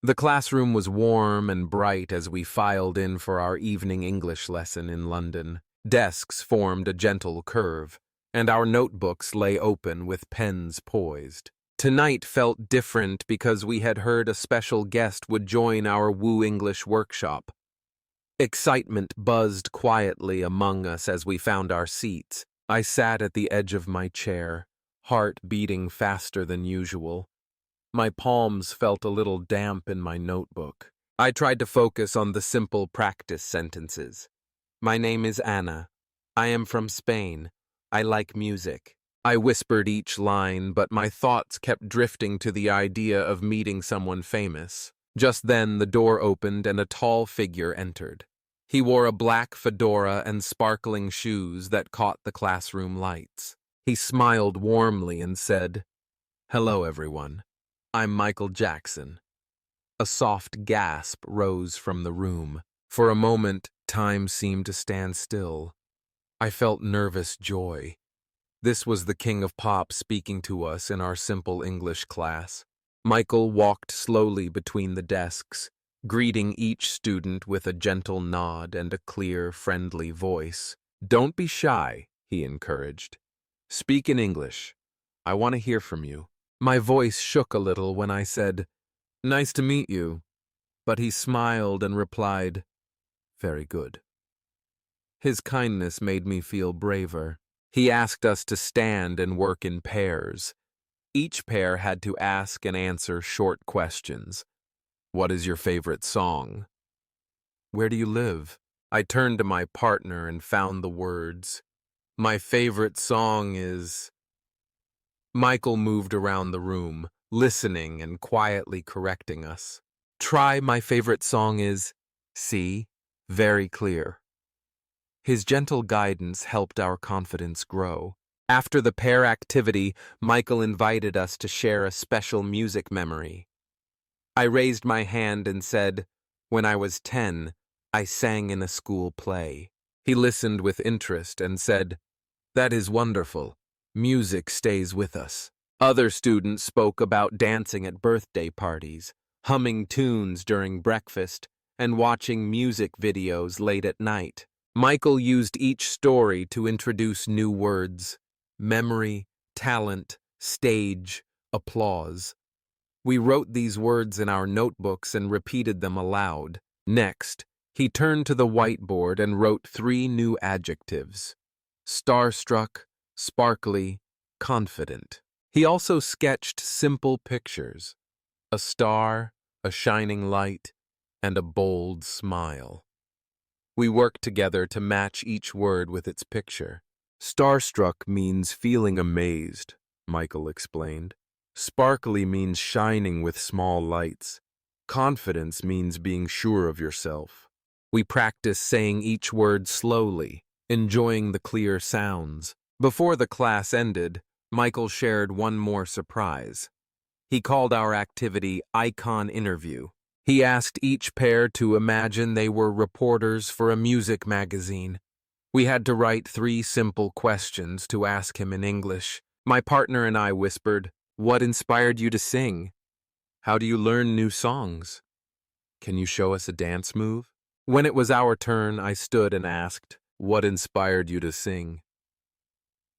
The classroom was warm and bright as we filed in for our evening English lesson in London. Desks formed a gentle curve, and our notebooks lay open with pens poised. Tonight felt different because we had heard a special guest would join our GlowEnglish workshop. Excitement buzzed quietly among us as we found our seats. I sat at the edge of my chair, heart beating faster than usual. My palms felt a little damp in my notebook. I tried to focus on the simple practice sentences. My name is Anna. I am from Spain. I like music. I whispered each line, but my thoughts kept drifting to the idea of meeting someone famous. Just then, the door opened and a tall figure entered. He wore a black fedora and sparkling shoes that caught the classroom lights. He smiled warmly and said, "Hello, everyone. I'm Michael Jackson." A soft gasp rose from the room. For a moment, time seemed to stand still. I felt nervous joy. This was the King of Pop speaking to us in our simple English class. Michael walked slowly between the desks, greeting each student with a gentle nod and a clear, friendly voice. "Don't be shy," he encouraged. "Speak in English. I want to hear from you." My voice shook a little when I said, "Nice to meet you," but he smiled and replied, "Very good." His kindness made me feel braver. He asked us to stand and work in pairs. Each pair had to ask and answer short questions. What is your favorite song? Where do you live? I turned to my partner and found the words. My favorite song is... Michael moved around the room, listening and quietly correcting us. Try my favorite song is... See? Very clear. His gentle guidance helped our confidence grow. After the pair activity, Michael invited us to share a special music memory. I raised my hand and said, "When I was 10, I sang in a school play." He listened with interest and said, "That is wonderful. Music stays with us." Other students spoke about dancing at birthday parties, humming tunes during breakfast, and watching music videos late at night. Michael used each story to introduce new words: memory, talent, stage, applause. We wrote these words in our notebooks and repeated them aloud. Next, he turned to the whiteboard and wrote 3 new adjectives: starstruck, sparkly, confident. He also sketched simple pictures: a star, a shining light, and a bold smile. We worked together to match each word with its picture. Starstruck means feeling amazed, Michael explained. Sparkly means shining with small lights. Confidence means being sure of yourself. We practiced saying each word slowly, enjoying the clear sounds. Before the class ended, Michael shared one more surprise. He called our activity Icon Interview. He asked each pair to imagine they were reporters for a music magazine. We had to write 3 simple questions to ask him in English. My partner and I whispered, "What inspired you to sing? How do you learn new songs? Can you show us a dance move?" When it was our turn, I stood and asked, "What inspired you to sing?"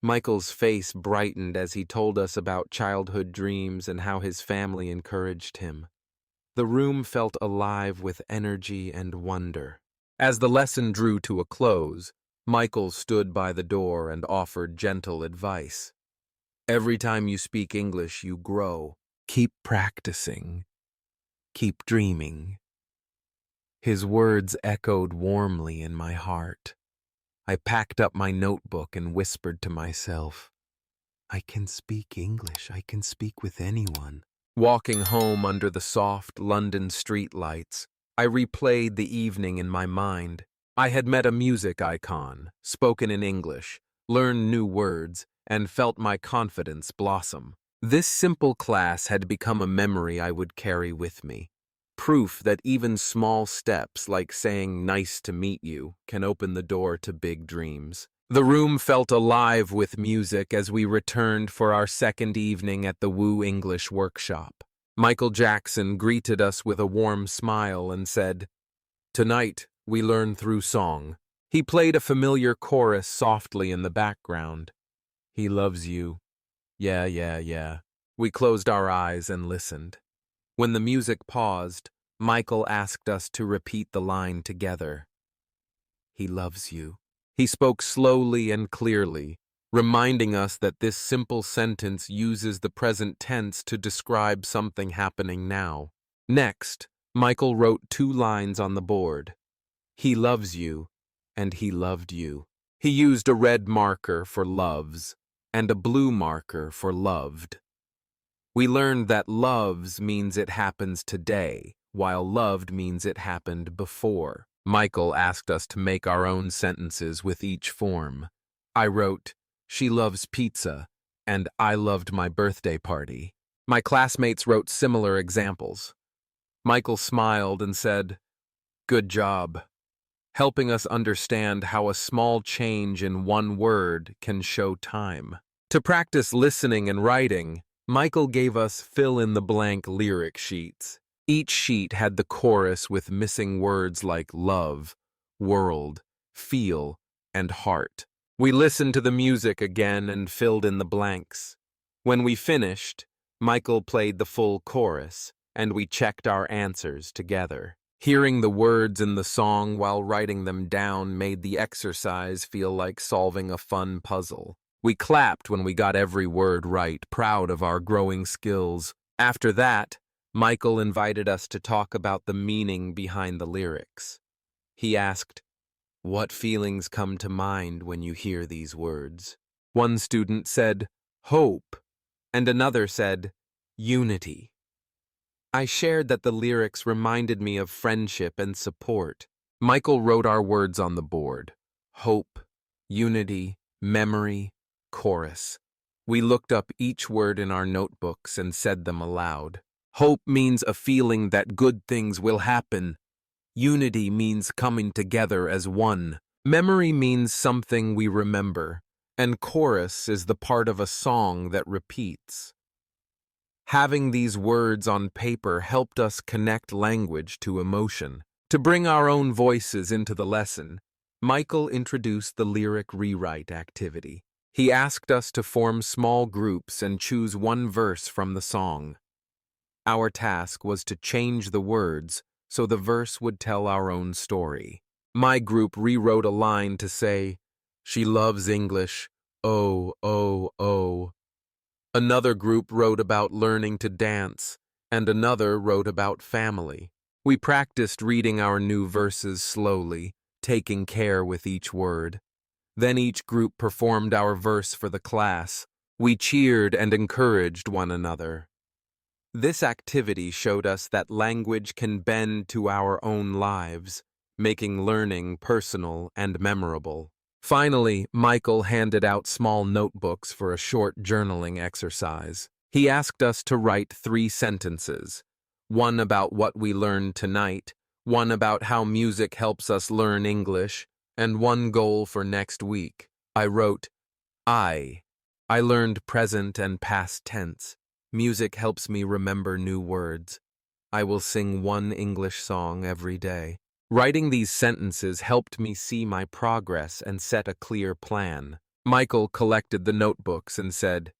Michael's face brightened as he told us about childhood dreams and how his family encouraged him. The room felt alive with energy and wonder. As the lesson drew to a close, Michael stood by the door and offered gentle advice. "Every time you speak English, you grow. Keep practicing. Keep dreaming." His words echoed warmly in my heart. I packed up my notebook and whispered to myself, "I can speak English. I can speak with anyone." Walking home under the soft London streetlights, I replayed the evening in my mind. I had met a music icon, spoken in English, learned new words, and felt my confidence blossom. This simple class had become a memory I would carry with me. Proof that even small steps like saying "nice to meet you" can open the door to big dreams. The room felt alive with music as we returned for our second evening at the GlowEnglish workshop. Michael Jackson greeted us with a warm smile and said, "Tonight, we learn through song." He played a familiar chorus softly in the background. "He loves you. Yeah, yeah, yeah." We closed our eyes and listened. When the music paused, Michael asked us to repeat the line together. "He loves you." He spoke slowly and clearly, reminding us that this simple sentence uses the present tense to describe something happening now. Next, Michael wrote 2 lines on the board. "He loves you," and "he loved you." He used a red marker for loves and a blue marker for loved. We learned that loves means it happens today, while loved means it happened before. Michael asked us to make our own sentences with each form. I wrote, "She loves pizza," and "I loved my birthday party." My classmates wrote similar examples. Michael smiled and said, "Good job," helping us understand how a small change in one word can show time. To practice listening and writing, Michael gave us fill-in-the-blank lyric sheets. Each sheet had the chorus with missing words like love, world, feel, and heart. We listened to the music again and filled in the blanks. When we finished, Michael played the full chorus, and we checked our answers together. Hearing the words in the song while writing them down made the exercise feel like solving a fun puzzle. We clapped when we got every word right, proud of our growing skills. After that, Michael invited us to talk about the meaning behind the lyrics. He asked, "What feelings come to mind when you hear these words?" One student said, "Hope," and another said, "Unity." I shared that the lyrics reminded me of friendship and support. Michael wrote our words on the board: hope, unity, memory, chorus. We looked up each word in our notebooks and said them aloud. Hope means a feeling that good things will happen. Unity means coming together as one. Memory means something we remember, and chorus is the part of a song that repeats. Having these words on paper helped us connect language to emotion. To bring our own voices into the lesson, Michael introduced the lyric rewrite activity. He asked us to form small groups and choose one verse from the song. Our task was to change the words so the verse would tell our own story. My group rewrote a line to say, "She loves English, oh, oh, oh." Another group wrote about learning to dance, and another wrote about family. We practiced reading our new verses slowly, taking care with each word. Then each group performed our verse for the class. We cheered and encouraged one another. This activity showed us that language can bend to our own lives, making learning personal and memorable. Finally, Michael handed out small notebooks for a short journaling exercise. He asked us to write 3 sentences, one about what we learned tonight, one about how music helps us learn English, and one goal for next week. I wrote, I learned present and past tense. Music helps me remember new words. I will sing 1 English song every day. Writing these sentences helped me see my progress and set a clear plan. Michael collected the notebooks and said,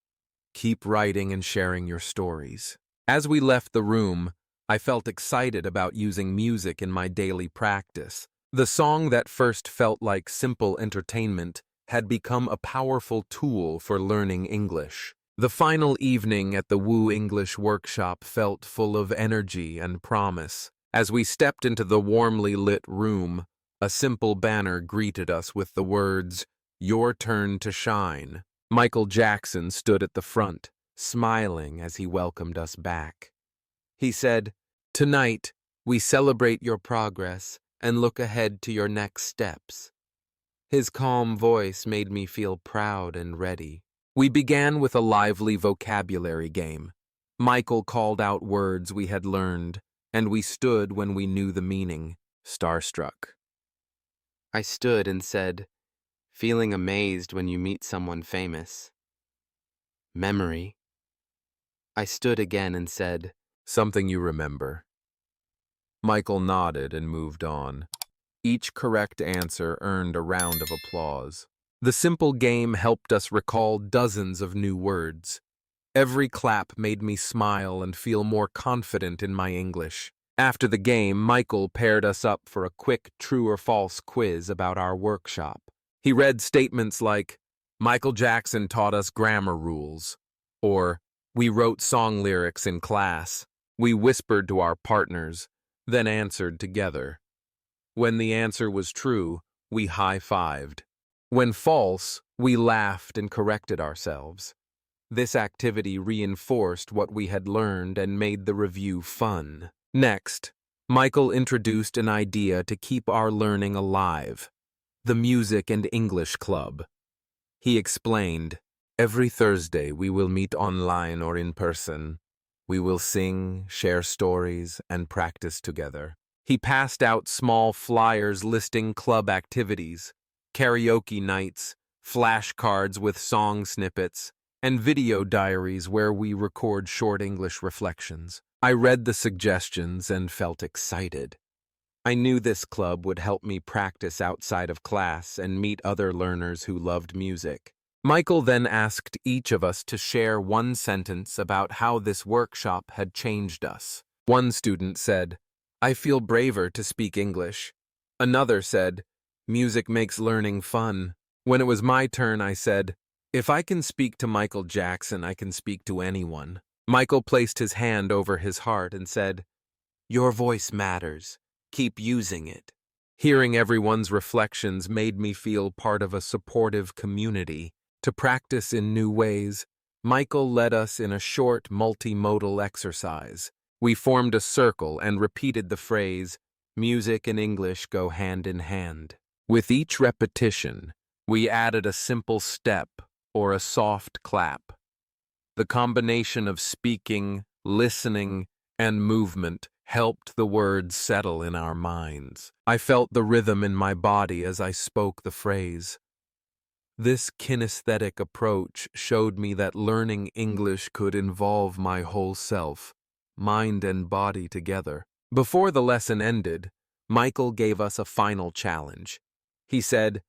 "Keep writing and sharing your stories." As we left the room, I felt excited about using music in my daily practice. The song that first felt like simple entertainment had become a powerful tool for learning English. The final evening at the Woo English workshop felt full of energy and promise. As we stepped into the warmly lit room, a simple banner greeted us with the words, "Your turn to shine." Michael Jackson stood at the front, smiling as he welcomed us back. He said, "Tonight, we celebrate your progress and look ahead to your next steps." His calm voice made me feel proud and ready. We began with a lively vocabulary game. Michael called out words we had learned, and we stood when we knew the meaning, starstruck. I stood and said, "Feeling amazed when you meet someone famous." Memory. I stood again and said, Something you remember? Michael nodded and moved on. Each correct answer earned a round of applause. The simple game helped us recall dozens of new words. Every clap made me smile and feel more confident in my English. After the game, Michael paired us up for a quick true or false quiz about our workshop. He read statements like, "Michael Jackson taught us grammar rules," or "We wrote song lyrics in class." We whispered to our partners, then answered together. When the answer was true, we high-fived. When false, we laughed and corrected ourselves. This activity reinforced what we had learned and made the review fun. Next, Michael introduced an idea to keep our learning alive: the Music and English Club. He explained, "Every Thursday we will meet online or in person. We will sing, share stories, and practice together." He passed out small flyers listing club activities, karaoke nights, flashcards with song snippets, and video diaries where we record short English reflections. I read the suggestions and felt excited. I knew this club would help me practice outside of class and meet other learners who loved music. Michael then asked each of us to share one sentence about how this workshop had changed us. One student said, "I feel braver to speak English." Another said, "Music makes learning fun." When it was my turn, I said, "If I can speak to Michael Jackson, I can speak to anyone." Michael placed his hand over his heart and said, "Your voice matters. Keep using it." Hearing everyone's reflections made me feel part of a supportive community. To practice in new ways, Michael led us in a short multimodal exercise. We formed a circle and repeated the phrase, "Music and English go hand in hand." With each repetition, we added a simple step or a soft clap. The combination of speaking, listening, and movement helped the words settle in our minds. I felt the rhythm in my body as I spoke the phrase. This kinesthetic approach showed me that learning English could involve my whole self, mind and body together. Before the lesson ended, Michael gave us a final challenge. He said,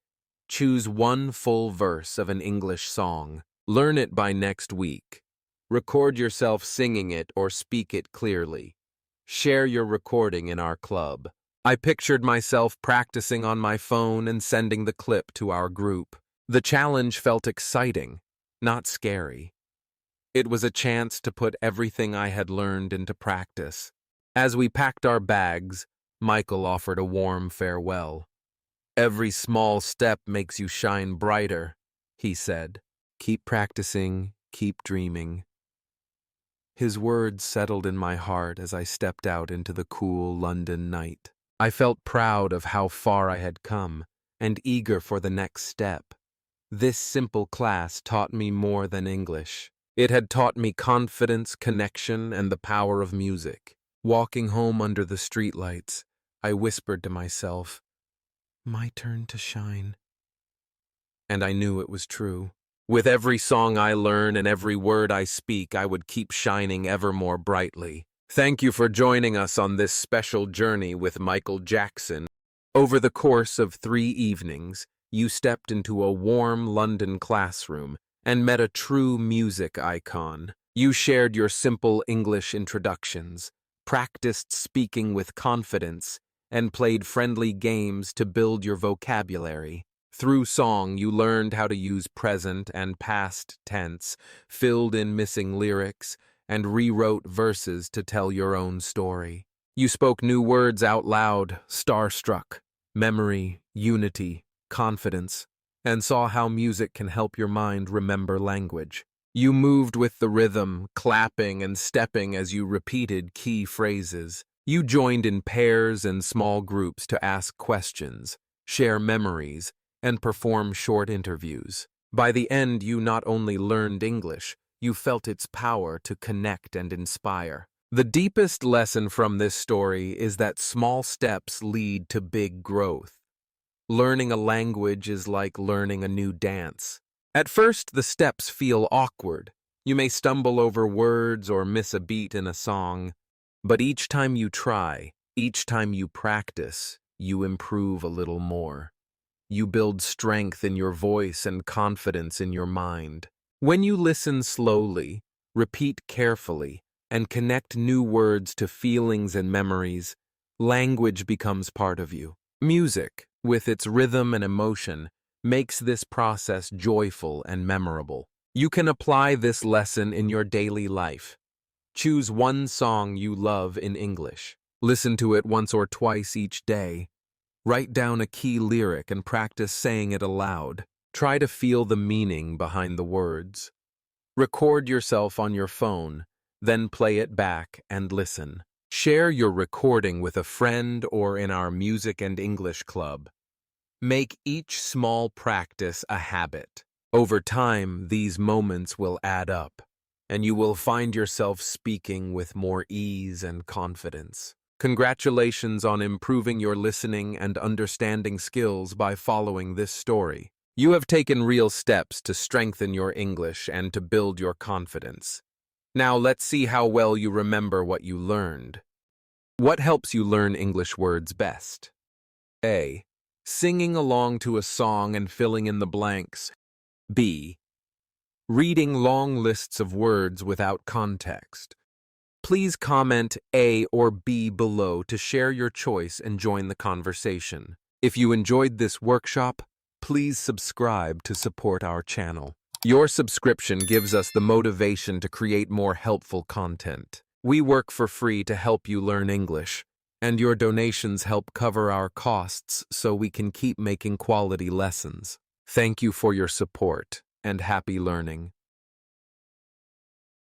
"Choose one full verse of an English song. Learn it by next week. Record yourself singing it or speak it clearly. Share your recording in our club." I pictured myself practicing on my phone and sending the clip to our group. The challenge felt exciting, not scary. It was a chance to put everything I had learned into practice. As we packed our bags, Michael offered a warm farewell. "Every small step makes you shine brighter," he said. "Keep practicing, keep dreaming." His words settled in my heart as I stepped out into the cool London night. I felt proud of how far I had come and eager for the next step. This simple class taught me more than English. It had taught me confidence, connection, and the power of music. Walking home under the streetlights, I whispered to myself, "My turn to shine." And I knew it was true. With every song I learn and every word I speak, I would keep shining ever more brightly. Thank you for joining us on this special journey with Michael Jackson. Over the course of 3 evenings, you stepped into a warm London classroom and met a true music icon. You shared your simple English introductions, practiced speaking with confidence, and played friendly games to build your vocabulary. Through song, you learned how to use present and past tense, filled in missing lyrics, and rewrote verses to tell your own story. You spoke new words out loud: starstruck, memory, unity, confidence, and saw how music can help your mind remember language. You moved with the rhythm, clapping and stepping as you repeated key phrases. You joined in pairs and small groups to ask questions, share memories, and perform short interviews. By the end, you not only learned English, you felt its power to connect and inspire. The deepest lesson from this story is that small steps lead to big growth. Learning a language is like learning a new dance. At first, the steps feel awkward. You may stumble over words or miss a beat in a song, But each time you try, each time you practice, you improve a little more. You build strength in your voice and confidence in your mind. When you listen slowly, repeat carefully, and connect new words to feelings and memories, language becomes part of you. Music, with its rhythm and emotion, makes this process joyful and memorable. You can apply this lesson in your daily life. Choose one song you love in English. Listen to it once or twice each day. Write down a key lyric and practice saying it aloud. Try to feel the meaning behind the words. Record yourself on your phone, then play it back and listen. Share your recording with a friend or in our Music and English Club. Make each small practice a habit. Over time, these moments will add up, and you will find yourself speaking with more ease and confidence. Congratulations on improving your listening and understanding skills by following this story. You have taken real steps to strengthen your English and to build your confidence. Now let's see how well you remember what you learned. What helps you learn English words best? A. Singing along to a song and filling in the blanks. B. Reading long lists of words without context. Please comment A or B below to share your choice and join the conversation. If you enjoyed this workshop, please subscribe to support our channel. Your subscription gives us the motivation to create more helpful content. We work for free to help you learn English, and your donations help cover our costs so we can keep making quality lessons. Thank you for your support, and happy learning.